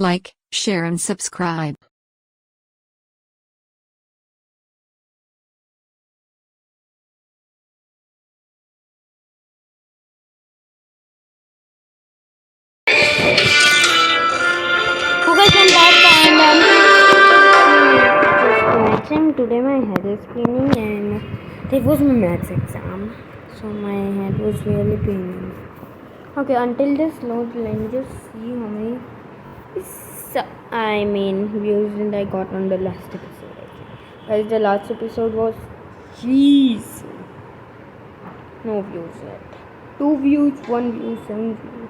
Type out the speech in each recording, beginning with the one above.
Like, share and subscribe. Okay, so I'm back and just matching. Today my head is paining and it was my maths exam, so my head was really paining. Okay, until this loads, let me just see how many views did I got on the last episode. Guys, the last episode was jeez, no views yet. 2 views, 1 view, 7 views.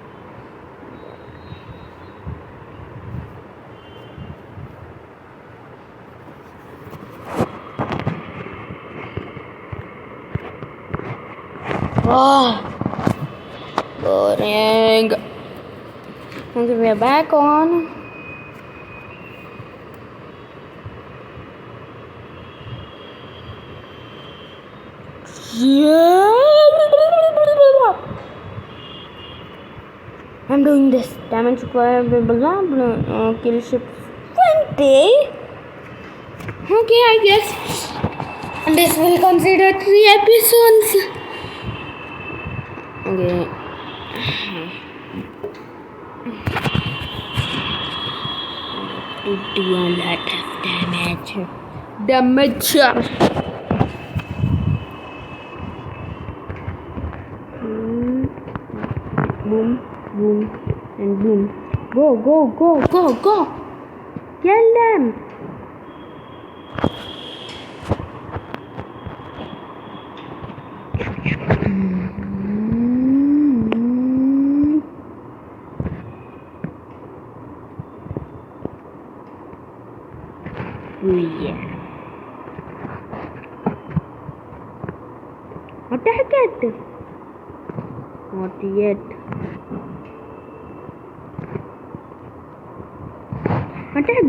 Oh, boring. Okay, we are back on. Yeah. I'm doing this. Damage required, blah blah blah. Kill ship 20. Okay, I guess this will consider 3 episodes. Okay. To do a lot of damage. Boom, boom, and boom. Go, go, go, go, go. Kill them. Yeah. Attack it. Not yet. Attack.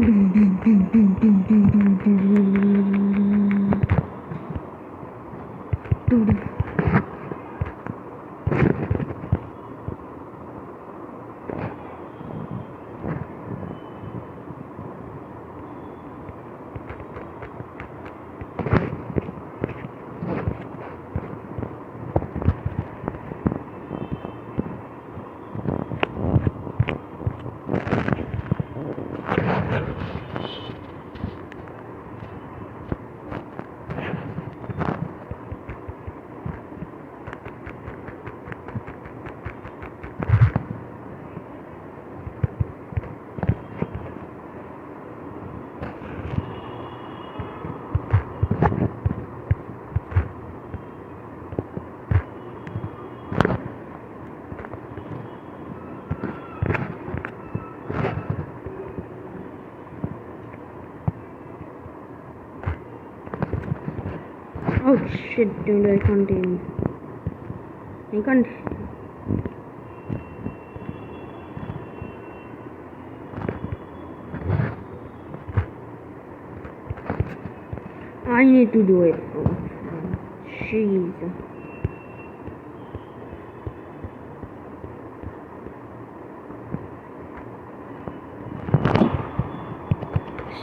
Oh shit, dude, I can't aim. I can't. I need to do it. Oh, jeez.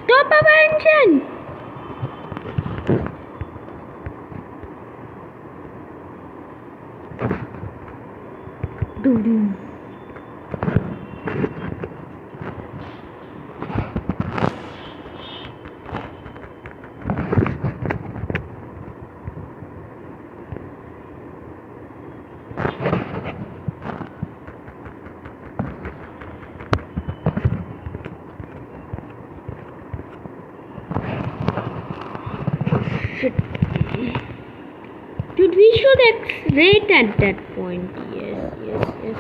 Stop our engine! Doo-doo. Shit. Dude, we should accelerate at that point. Yes, yes, yes.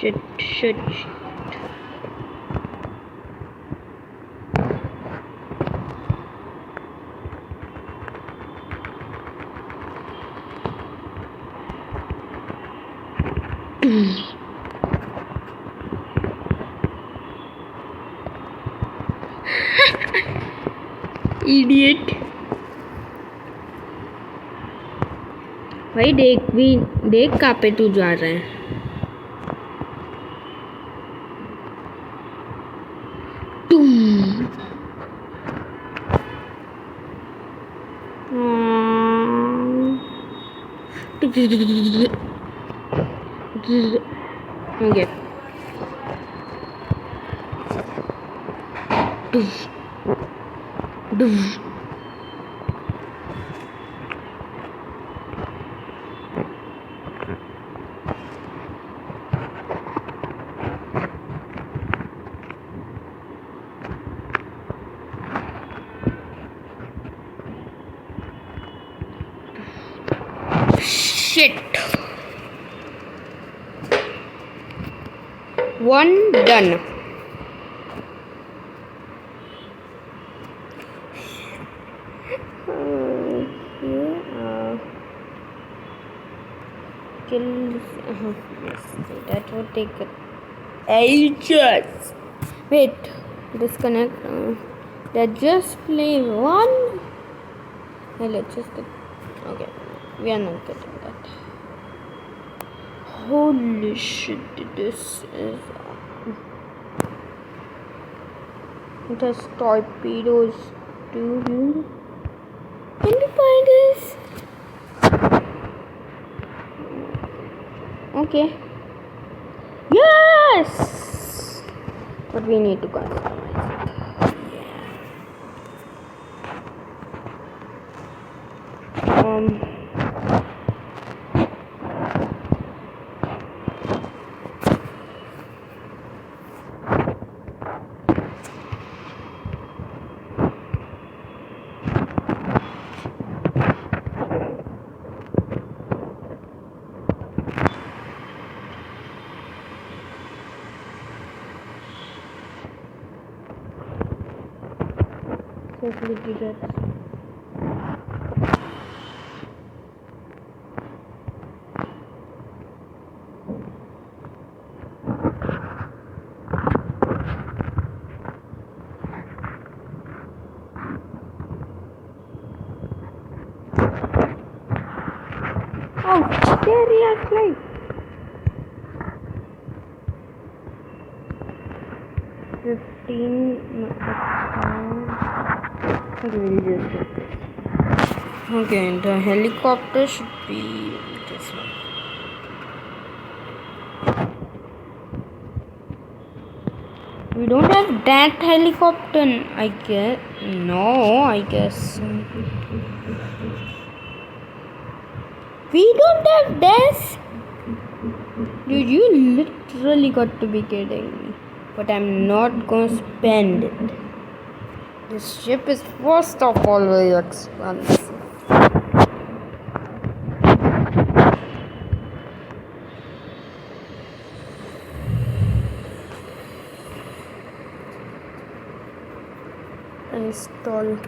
Shit. Idiot. भाई देख कहाँ पे तू जा रहा है. Okay. Shit. One done. Kill. That would take ages. Wait. Disconnect. Let's just play one. Hey, let's just. Okay. We are not getting that. Holy shit, this is. It has torpedoes too. Can we find this? Okay. Yes! But we need to customize it. Yeah. Facility jets. Oh, seriously? Okay, the helicopter should be this one. We don't have that helicopter, I guess. No, I guess. We don't have this? Dude, you literally got to be kidding me. But I'm not gonna spend it. This ship is first of all very expensive. Install.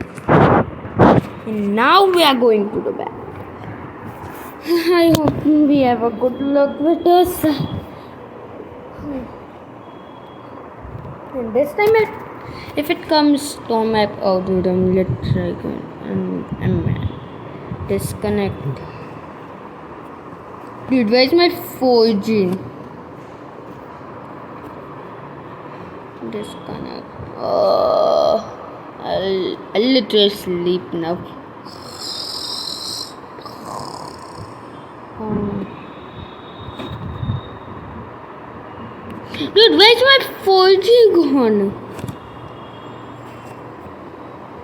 And now we are going to the back. I hope we have a good luck with us. And this time if it comes storm map, oh dude, I'm literally going I'm disconnect. Dude, where's my 4G? Disconnect. I'll literally sleep now. Dude, where's my 4G gone?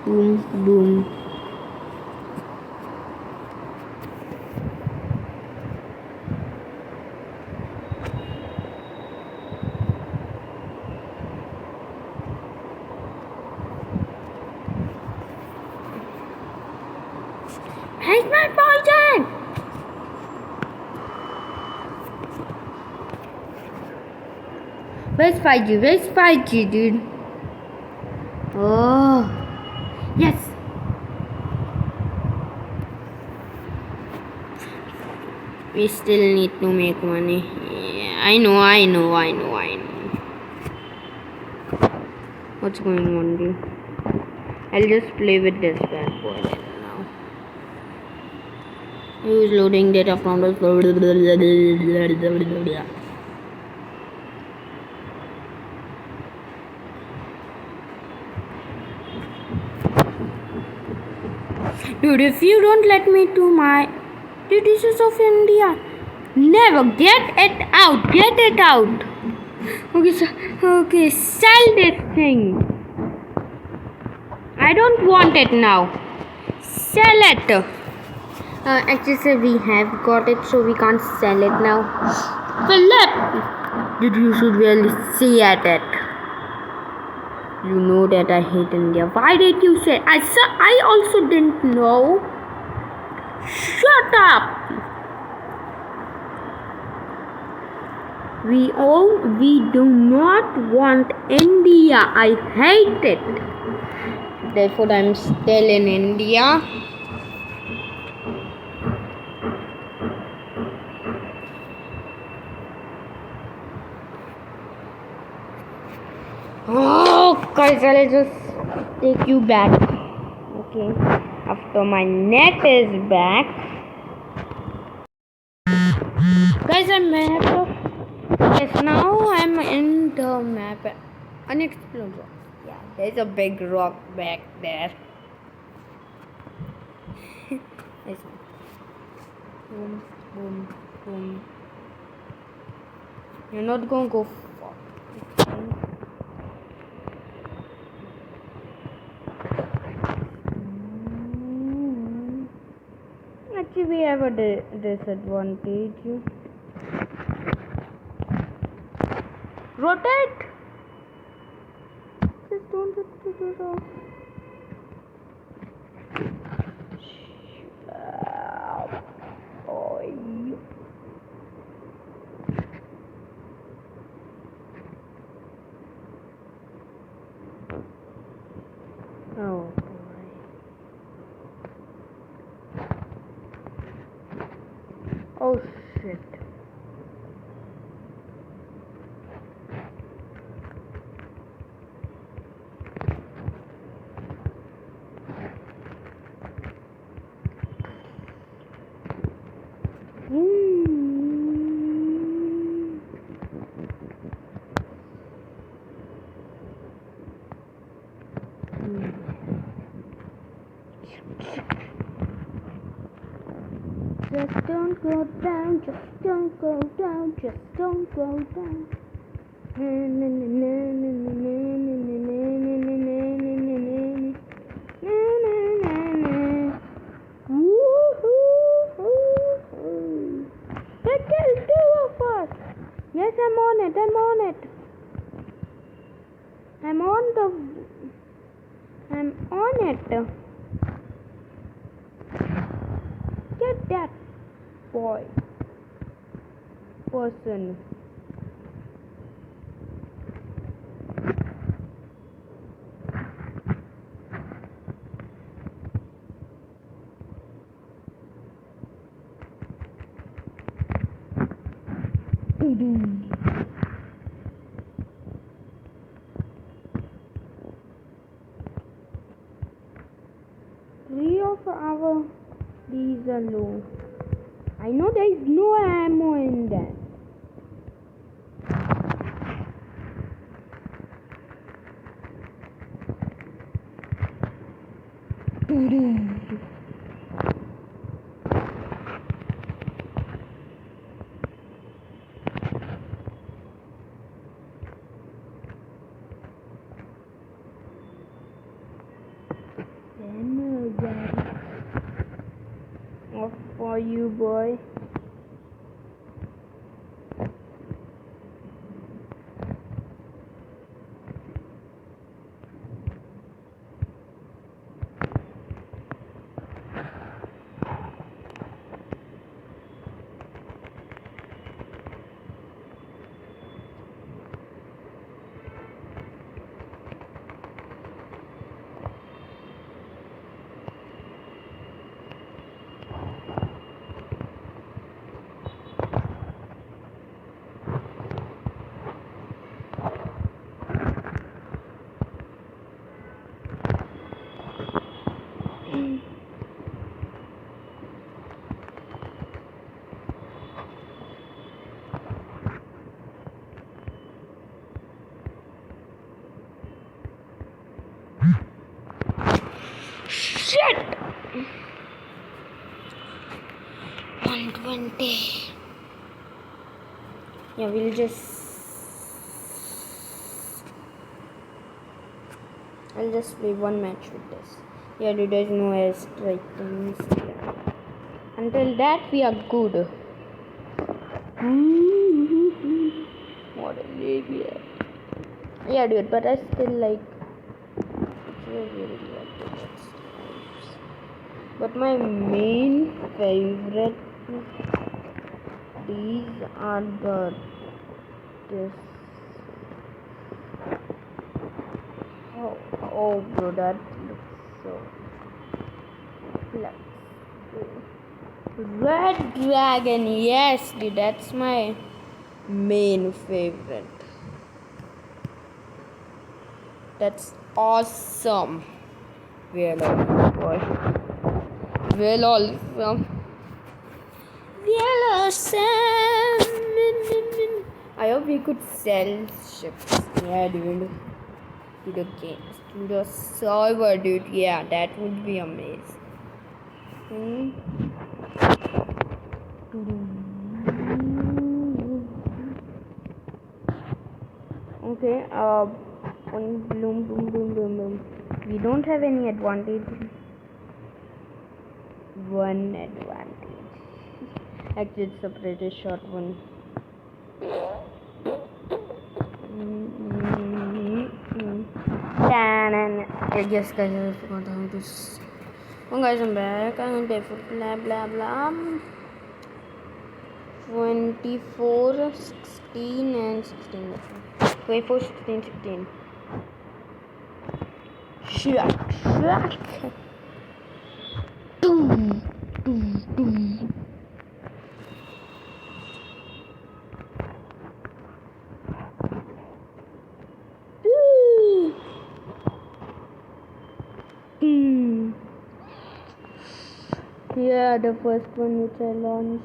Boom. Where's my poison? Where's 5G? Where's 5G, dude? Oh, yes. We still need to make money. Yeah, I know. What's going on, dude? I'll just play with this bad boy now. Who's loading data from the... Dude, if you don't let me to my... Dude, this is of India. Never. Get it out. Get it out. Okay, so, okay, sell this thing. I don't want it now. Sell it. Actually, sir, we have got it, so we can't sell it now. Philip, dude, you should really see at it. You know that I hate India. Why did you say? I also didn't know. Shut up. We do not want India. I hate it. Therefore, I'm still in India. Oh, guys, I'll just take you back. Okay. After my net is back. Guys, I'm map of... Yes, now I'm in the map. Unexplored rock. Yeah, there's a big rock back there. This one. Boom, boom, boom. You're not gonna go far. Actually, we have a disadvantage. Rotate! Just don't hit the rock. Oh boy. Oh shit. Just don't go down, just don't go down, just don't go down. They killed 2 of us. Yes, I'm on it. I'm on it. Get that boy. Person. Three of our these are low. I know there is no ammo in that. Off for you, boy. 120. Yeah, we'll just. I'll just play one match with this. Yeah, dude, there's no airstrike things. Until that, we are good. What a idiot. Yeah, dude, but I still like. Really like the best times. But my main favorite. These are this. Oh, bro, that looks so. Red Dragon, yes, dude, that's my main favorite. That's awesome. Real awesome. Real awesome. Real awesome. I hope we could sell ships. Yeah, dude. To the games. To the server, dude. Yeah, that would be amazing. Okay, boom. We don't have any advantage. One advantage. Actually, it's a pretty short one. Yes, guys, I forgot how to. Oh, guys, I'm back. I'm there for blah. 24, 16, and 16. 24, 16, 16. Shuck. Doom. Yeah, the first one which I launched.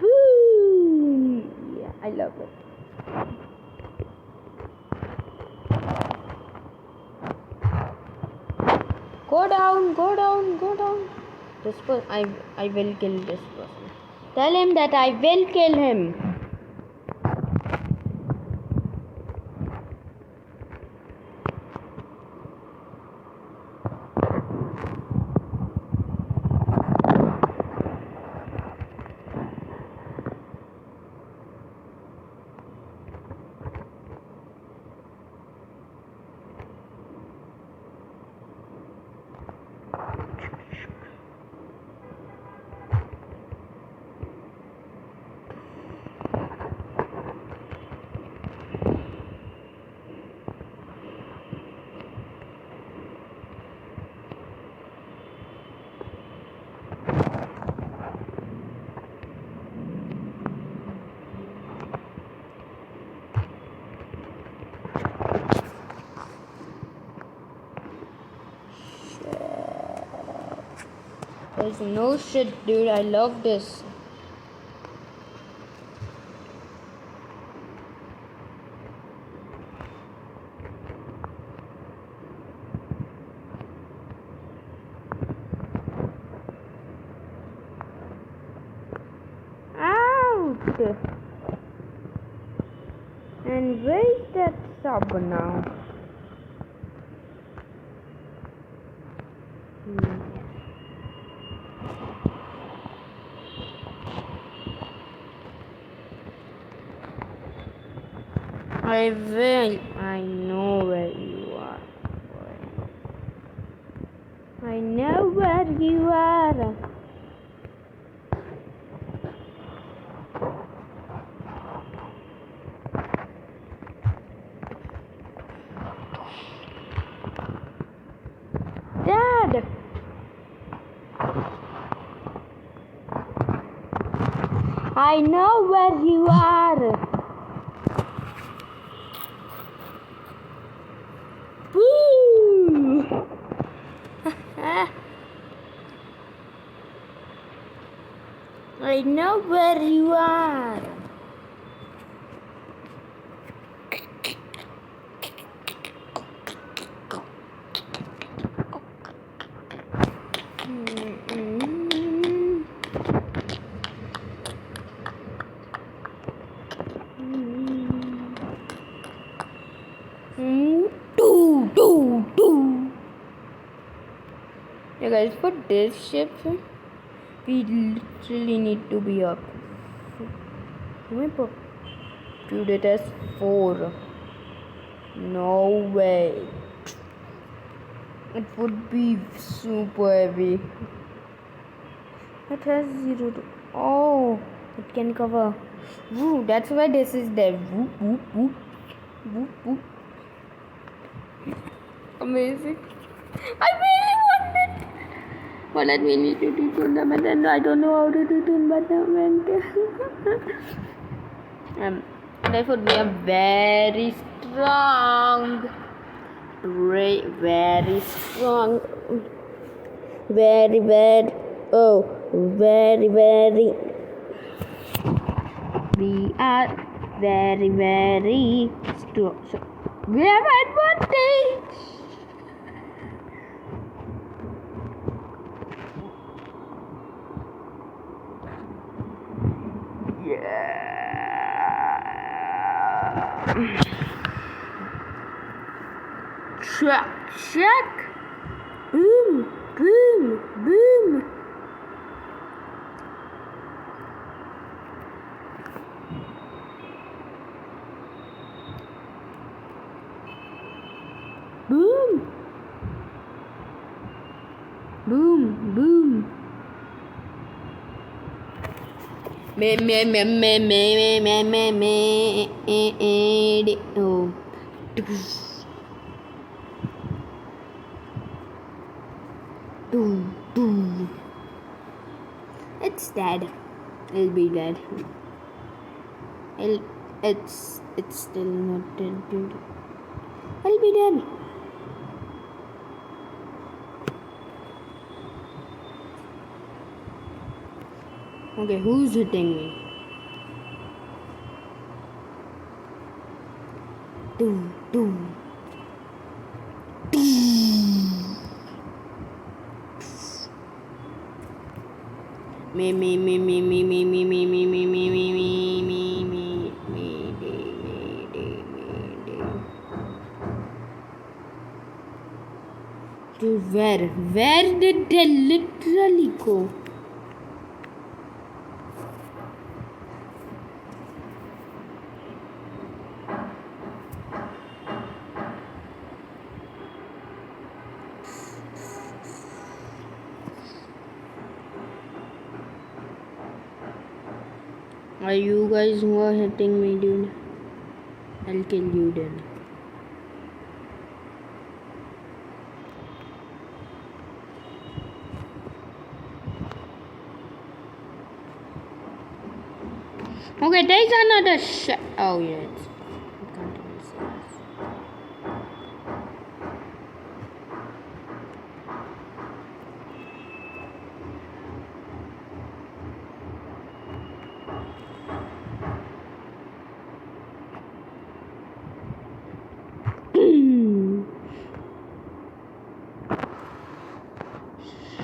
Boom! Yeah, I love it. Go down. This person, I will kill this person. Tell him that I will kill him. There's no shit, dude. I love this. Out. And where is that sub now? I will. I know where you are. I know where you are. Dad! I know where you are. Woo! I know where you are. guys, for this ship, we literally need to be up. Remember, dude, it has 4. No way. It would be super heavy. It has 0 to... Oh, it can cover. Woo, that's why this is there. Whoop, whoop, whoop. Whoop, whoop. Amazing. I really want it. But let me need to do tournament and I don't know how to do tournament. That would be a very strong. Very strong. Very. Oh, very. We are very strong. So we have advantage. Check. Boom. Boom. Me. Oh. Boom. It's dead. It'll be dead. It's still not dead, dude. I'll be dead. Okay, who's hitting me? Doom. Me. Dude, where did they literally go? Are you guys who are hitting me, dude? I'll kill you then. Okay, there's another shot. Oh, yeah.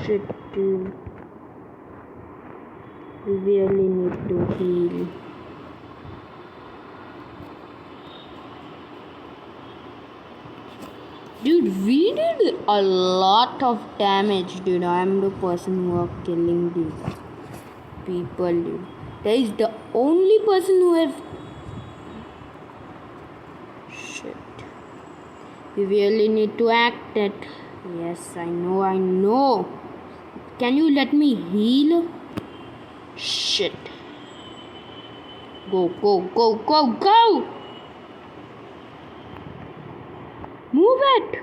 Shit, dude. We really need to heal. Dude, we did a lot of damage, dude. I'm the person who are killing these people, dude. There is the only person who has... Shit. We really need to act it. Yes, I know. Can you let me heal? Shit. Go. Move it.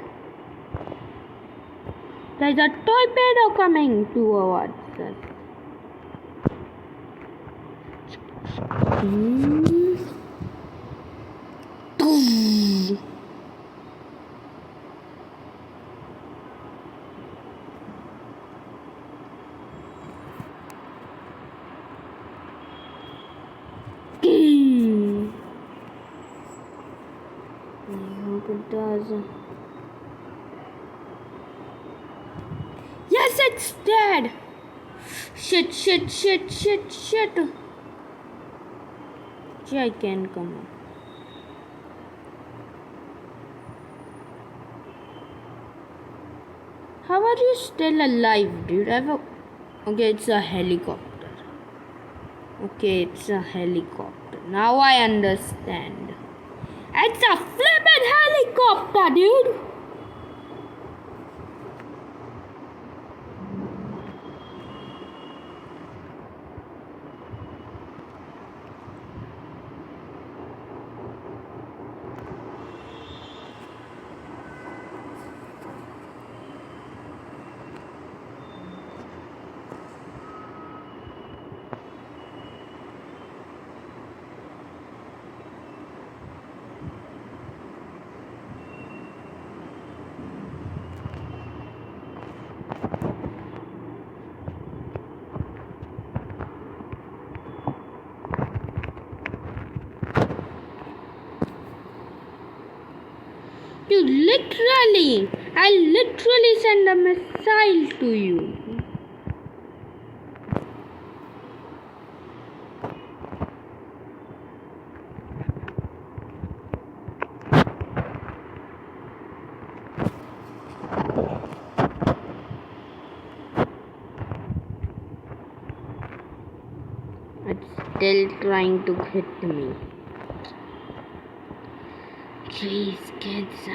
There's a torpedo coming towards us. It does. Yes, it's dead. Shit. I can come. How are you still alive, dude? Okay, it's a helicopter. Okay, it's a helicopter. Now I understand. It's a flippin' helicopter, dude! I literally send a missile to you. It's still trying to hit me. Jeez, kids.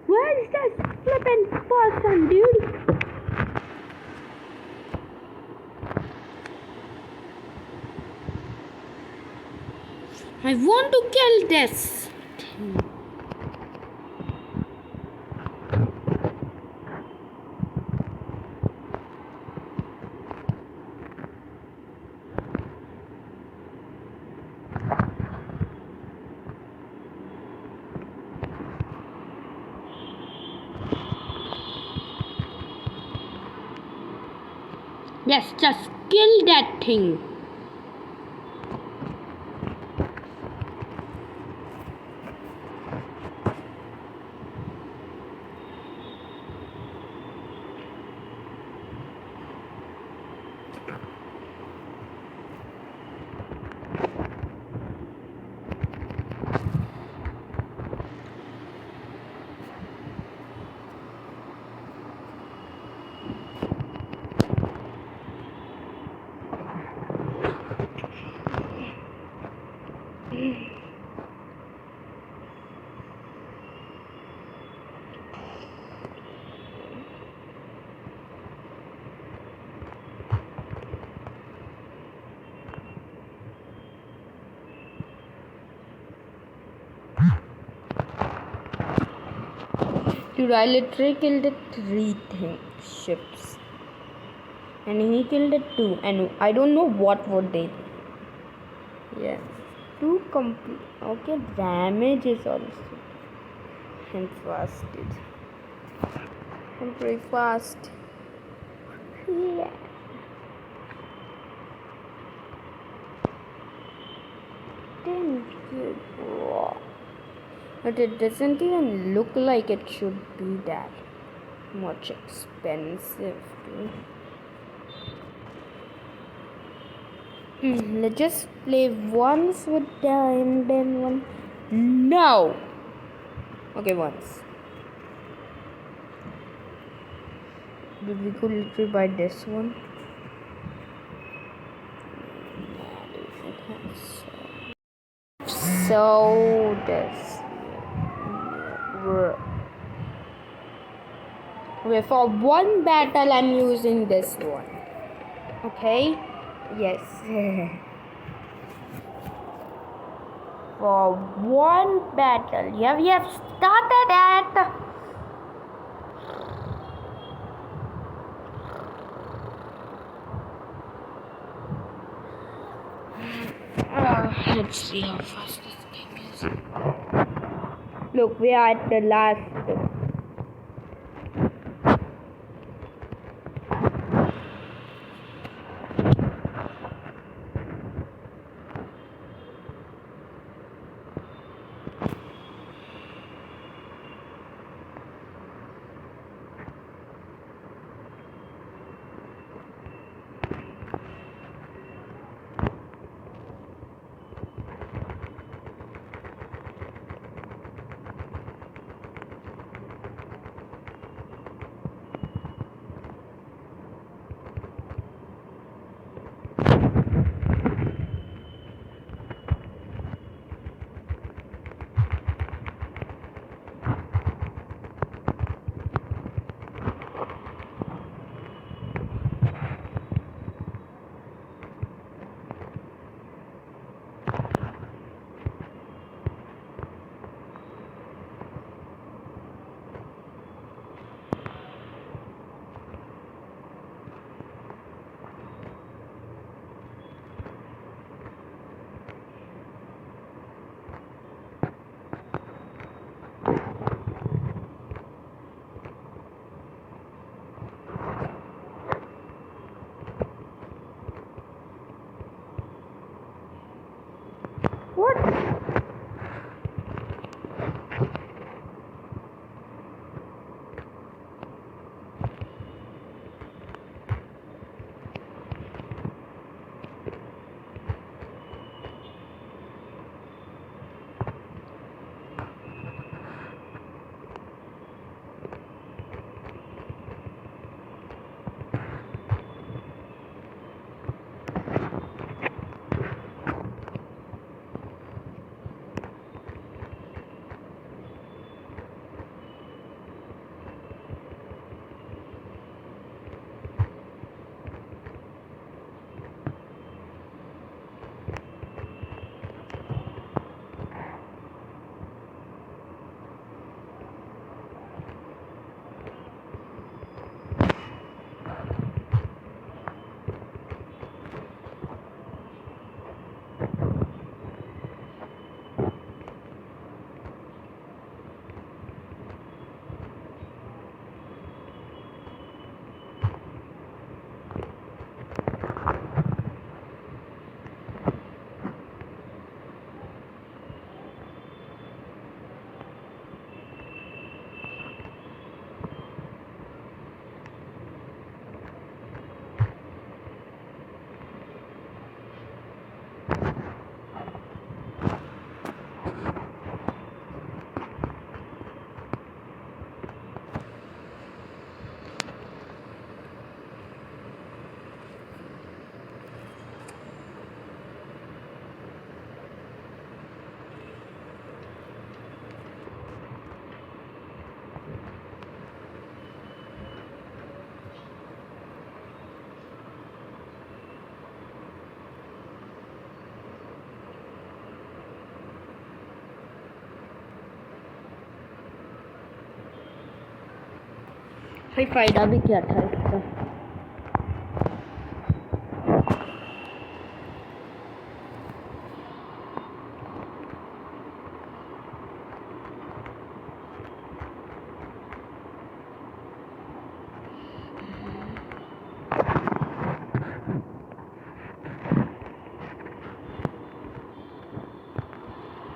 Where is that flippin' person, dude? I want to kill this thing. Yes, just kill that thing. Dude, I literally killed the 3 ships. And he killed the 2. And I don't know what would they do. Yeah. 2 complete. Okay, damage is also. I'm fast, dude. I'm pretty fast. Yeah. Thank you, bro. But it doesn't even look like it should be that much expensive, dude. Let's just play once with that and then one. No! Okay, once. Dude, we could literally buy this one. So this. Okay, for one battle, I'm using this one. Okay? Yes. For one battle. Yeah, we have started at Let's see how fast this game is. Look, we are at the last. What? भाई फायदा भी क्या था इसका?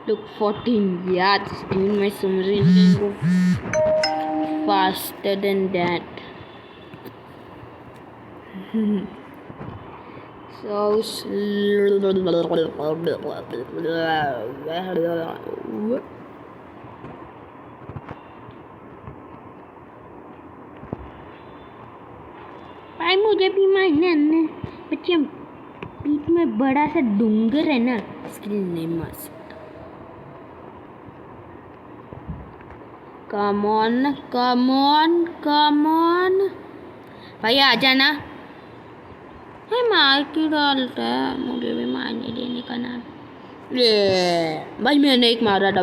Look, 14 yards. Even my submarine can go faster than that. So slow. भाई मुझे भी मारना है बच्चे, बीच में बड़ा सा डूंगर है ना, इसके लिए नहीं मार सकता। Come on come on come on भाई आ जाना। है मार क्यों डालता है? मुझे भी मारने देने का नाम। ये भाई मैंने एक मारा था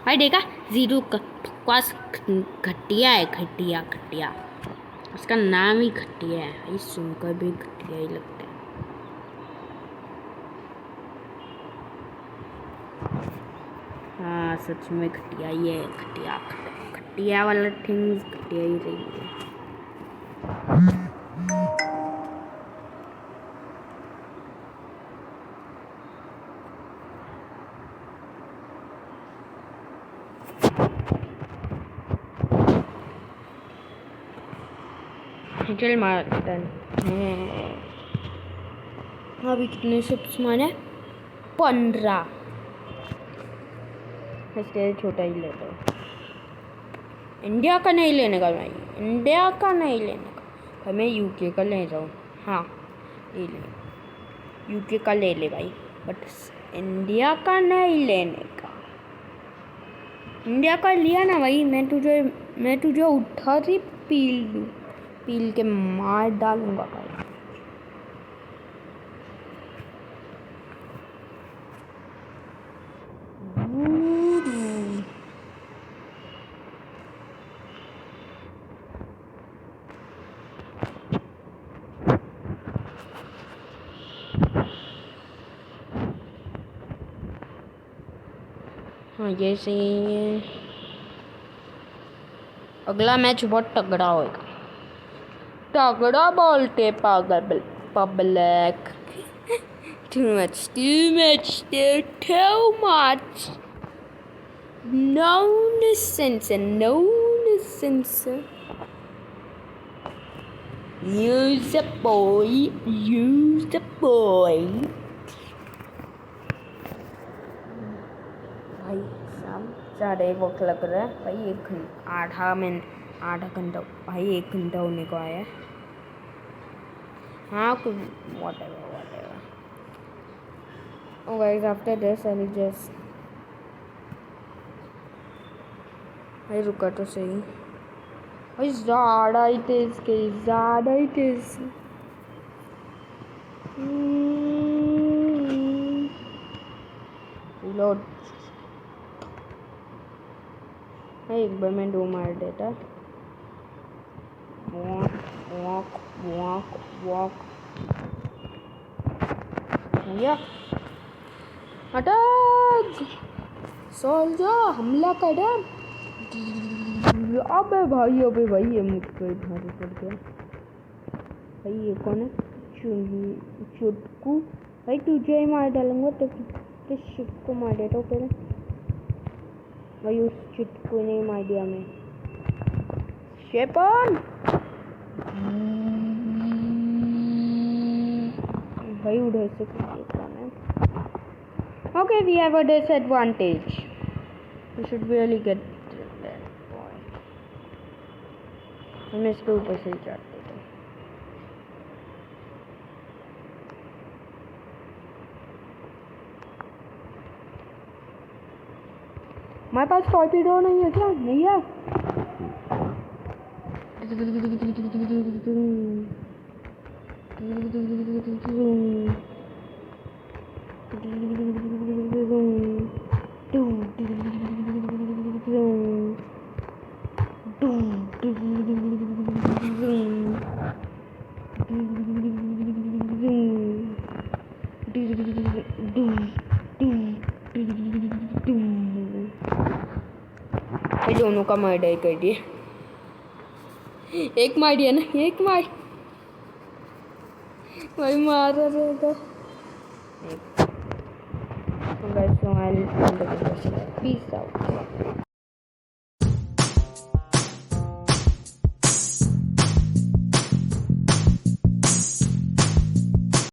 भाई, देखा जीरो बकवास घटिया है, घटिया उसका नाम ही घटिया है भाई, सुनकर भी घटिया ही लगता है। हाँ सच में घटिया ही है, घटिया घटिया वाला थिंग्स घटिया ही रहेंगे। चल मारते हैं। अभी कितने शिप्स मारे? 15। इसलिए छोटा ही लेता हूँ। इंडिया का नहीं लेने का भाई, इंडिया का नहीं लेने का भाई, मैं यूके का ले जाऊँ। हाँ ये ले, यूके का ले ले भाई, बट इंडिया का नहीं लेने का। इंडिया का लिया ना भाई, मैं तुझे उठा ही पील के मार डालूंगा भाई। हाँ ये सही है। अगला मैच बहुत तगड़ा होगा, तगड़ा बोलते पागल public. Too much, too much. Nonsense. Use the boy. भाई शाम ज़्यादा ही वक्त लग रहा है भाई, 8 घंटा भाई, 1 घंटा होने को आया है। हाँ कुछ whatever. Oh guys, after this I will just भाई रुका तो सही भाई, ज़्यादा ही तेज। लोड भाई, एक बार मैं 2 मार देता। वॉक भैया अटैक, सोल्जर हमला कर। अबे भाई ये मुझको भारी पड़ गया भाई। ये कौन है? चुटकू भाई, तुझे ही मार डालूंगा। तो शिप को मार देता हूँ पहले भाई, उस चुटकू ने मार दिया मैं। शेपन भाई उधर से कौन है? Okay, we have a disadvantage. We should really get that boy. मैं इसके ऊपर से ही चढ़ देता हूँ। हमारे पास टॉर्पीडो नहीं है क्या? नहीं है। दोनों का मर्डर कर दिए। एक मार दिया ना, एक मार भाई, मारा रहेगा। Peace out.